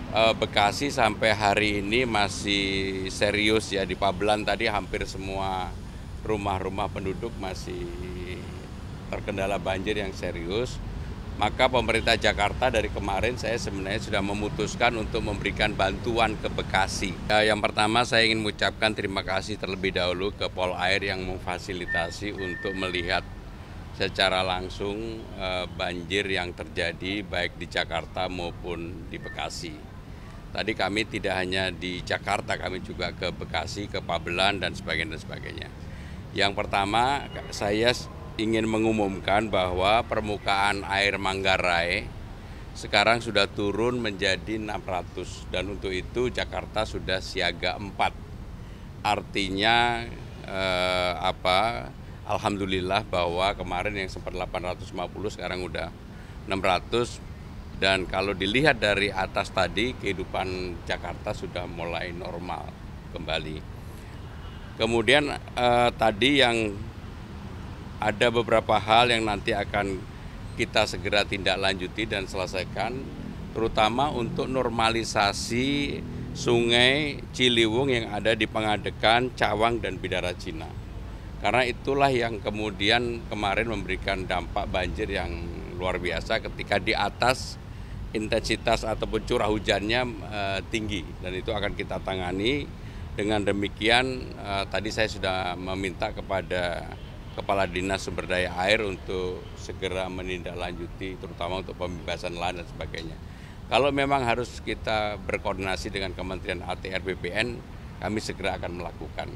Bekasi sampai hari ini masih serius ya, di Pabelan tadi hampir semua rumah-rumah penduduk masih terkendala banjir yang serius. Maka pemerintah Jakarta dari kemarin saya sebenarnya sudah memutuskan untuk memberikan bantuan ke Bekasi. Yang pertama saya ingin mengucapkan terima kasih terlebih dahulu ke Polair yang memfasilitasi untuk melihat secara langsung banjir yang terjadi baik di Jakarta maupun di Bekasi. Tadi kami tidak hanya di Jakarta, kami juga ke Bekasi, ke Pabelan dan sebagainya. Yang pertama, saya ingin mengumumkan bahwa permukaan air Manggarai sekarang sudah turun menjadi 600 dan untuk itu Jakarta sudah siaga 4. Artinya alhamdulillah bahwa kemarin yang sempat 850 sekarang udah 600 dan kalau dilihat dari atas tadi kehidupan Jakarta sudah mulai normal kembali. Kemudian tadi yang ada beberapa hal yang nanti akan kita segera tindak lanjuti dan selesaikan, terutama untuk normalisasi sungai Ciliwung yang ada di Pangadekan, Cawang, dan Bidara Cina. Karena itulah yang kemudian kemarin memberikan dampak banjir yang luar biasa ketika di atas intensitas ataupun curah hujannya tinggi dan itu akan kita tangani. Dengan demikian tadi saya sudah meminta kepada Kepala Dinas Sumber Daya Air untuk segera menindaklanjuti terutama untuk pembebasan lahan dan sebagainya. Kalau memang harus kita berkoordinasi dengan Kementerian ATR BPN, kami segera akan melakukan.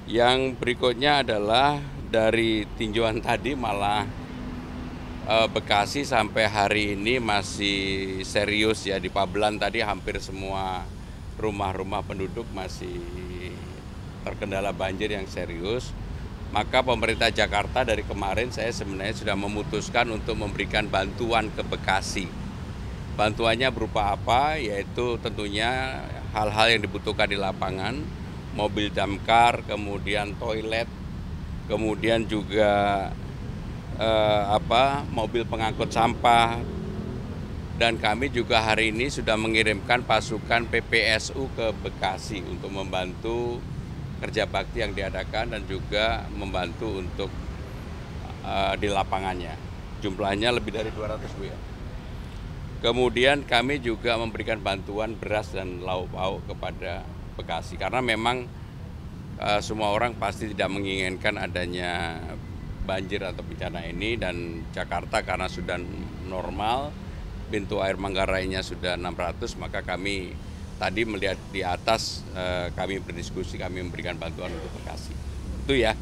Yang berikutnya adalah dari tinjauan tadi malah Bekasi sampai hari ini masih serius ya, di Pabelan tadi hampir semua rumah-rumah penduduk masih terkendala banjir yang serius. Maka pemerintah Jakarta dari kemarin saya sebenarnya sudah memutuskan untuk memberikan bantuan ke Bekasi. Bantuannya berupa apa? Yaitu tentunya hal-hal yang dibutuhkan di lapangan, mobil damkar, kemudian toilet, kemudian juga mobil pengangkut sampah. Dan kami juga hari ini sudah mengirimkan pasukan PPSU ke Bekasi untuk membantu kerja bakti yang diadakan dan juga membantu untuk di lapangannya. Jumlahnya lebih dari 200 Bu ya. Kemudian kami juga memberikan bantuan beras dan lauk pauk kepada Bekasi karena memang semua orang pasti tidak menginginkan adanya banjir atau bencana ini dan Jakarta karena sudah normal, pintu air Manggarainya sudah 600, maka kami tadi melihat di atas, kami berdiskusi, kami memberikan bantuan untuk Bekasi. Itu ya.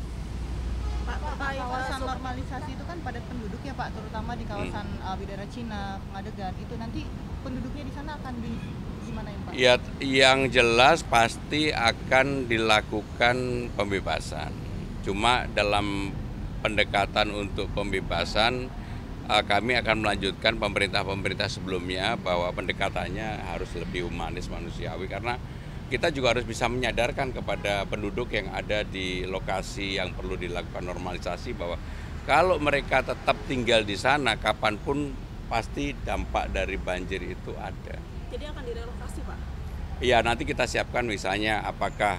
Pak, kawasan normalisasi itu kan padat penduduk ya Pak, terutama di kawasan Bidara Cina, Pengadegan. Itu nanti penduduknya di sana akan gimana ya Pak? Ya, yang jelas pasti akan dilakukan pembebasan. Cuma dalam pendekatan untuk pembebasan, kami akan melanjutkan pemerintah sebelumnya bahwa pendekatannya harus lebih humanis manusiawi karena kita juga harus bisa menyadarkan kepada penduduk yang ada di lokasi yang perlu dilakukan normalisasi bahwa kalau mereka tetap tinggal di sana kapanpun pasti dampak dari banjir itu ada. Jadi akan direlokasi Pak? Iya, nanti kita siapkan misalnya apakah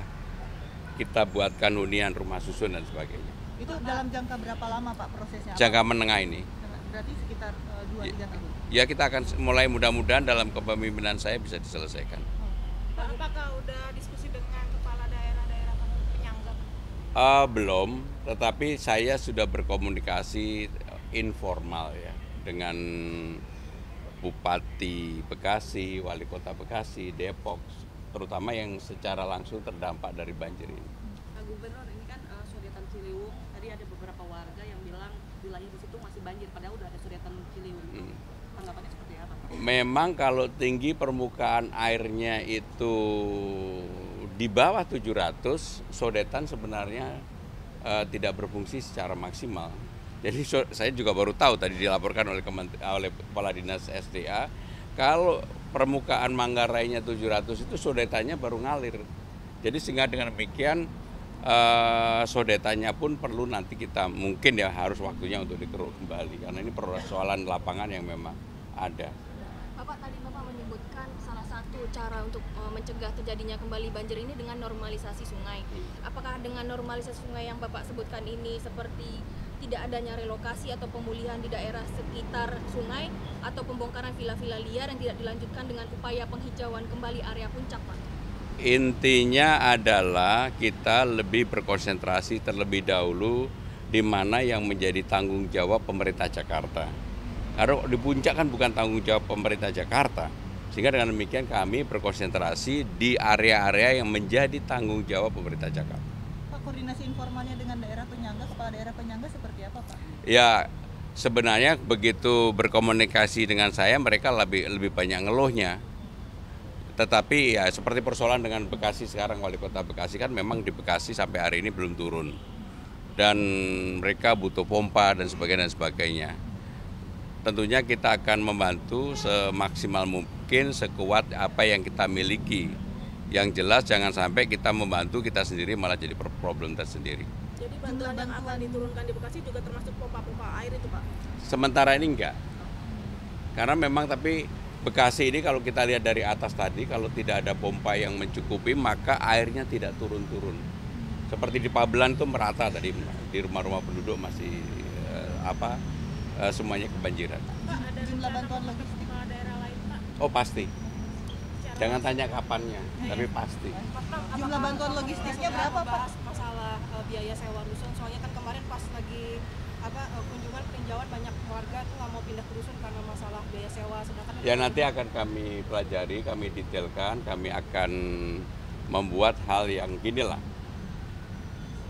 kita buatkan hunian rumah susun dan sebagainya. Itu dalam jangka berapa lama Pak prosesnya? Jangka menengah ini. Berarti sekitar 2-3 tahun? Ya, kita akan mulai mudah-mudahan dalam kepemimpinan saya bisa diselesaikan. Pak, apakah udah diskusi dengan kepala daerah-daerah penyangga? Belum, tetapi saya sudah berkomunikasi informal ya dengan Bupati Bekasi, Wali Kota Bekasi, Depok, terutama yang secara langsung terdampak dari banjir ini. Pak Gubernur, ini kan Sodetan Ciliwung, tadi ada beberapa warga yang bilang wilayah di situ masih banjir, padahal udah ada Sodetan Ciliwung. Tanggapannya seperti apa Pak? Memang kalau tinggi permukaan airnya itu di bawah 700, sodetan sebenarnya tidak berfungsi secara maksimal. Jadi saya juga baru tahu tadi dilaporkan oleh Kepala Dinas SDA, kalau permukaan Manggarainya 700 itu sodetannya baru ngalir. Jadi sehingga dengan demikian sodetannya pun perlu nanti kita mungkin ya harus waktunya untuk dikeruk kembali karena ini persoalan lapangan yang memang ada. Bapak tadi Bapak menyebutkan satu cara untuk mencegah terjadinya kembali banjir ini dengan normalisasi sungai. Apakah dengan normalisasi sungai yang Bapak sebutkan ini seperti tidak adanya relokasi atau pemulihan di daerah sekitar sungai atau pembongkaran villa-villa liar yang tidak dilanjutkan dengan upaya penghijauan kembali area puncak, Pak? Intinya adalah kita lebih berkonsentrasi terlebih dahulu di mana yang menjadi tanggung jawab pemerintah Jakarta. Karena di puncak kan bukan tanggung jawab pemerintah Jakarta. Sehingga dengan demikian kami berkonsentrasi di area-area yang menjadi tanggung jawab pemerintah Jakarta. Pak, koordinasi informalnya dengan daerah penyangga, kepala daerah penyangga seperti apa, Pak? Ya, sebenarnya begitu berkomunikasi dengan saya mereka lebih banyak ngeluhnya. Tetapi ya seperti persoalan dengan Bekasi sekarang, wali kota Bekasi kan memang di Bekasi sampai hari ini belum turun. Dan mereka butuh pompa dan sebagainya. Tentunya kita akan membantu semaksimal mungkin, sekuat apa yang kita miliki. Yang jelas jangan sampai kita membantu kita sendiri malah jadi problem tersendiri. Jadi bantuan yang akan diturunkan di Bekasi juga termasuk pompa-pompa air itu, Pak? Sementara ini enggak. Karena memang tapi Bekasi ini kalau kita lihat dari atas tadi, kalau tidak ada pompa yang mencukupi maka airnya tidak turun-turun. Seperti di Pabelan itu merata tadi, di rumah-rumah penduduk masih semuanya kebanjiran. Pak, ada Jumlah rencana bantuan untuk logistik. kepala daerah lain, Pak? Oh pasti. Jangan tanya kapannya, tapi pasti. Jumlah bantuan logistiknya berapa, Pak? Bahas masalah biaya sewa rusun, soalnya kan kemarin pas lagi kunjungan peninjauan banyak warga tuh nggak mau pindah ke rusun karena masalah biaya sewa, sedangkan Ya nanti akan kami pelajari, kami detailkan, kami akan membuat hal yang gini lah.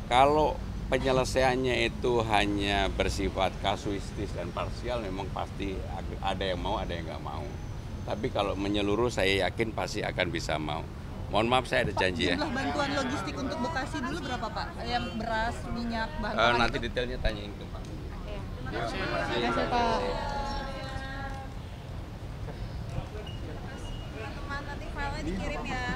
Kalau penyelesaiannya itu hanya bersifat kasuistis dan parsial, memang pasti ada yang mau, ada yang nggak mau. Tapi kalau menyeluruh saya yakin pasti akan bisa mau. Mohon maaf saya ada janji ya. Jumlah bantuan logistik untuk Bekasi dulu berapa, Pak? Yang beras, minyak, bahan Nanti detailnya tanyain ke Pak. Terima kasih, Pak. Nanti filenya dikirim ya.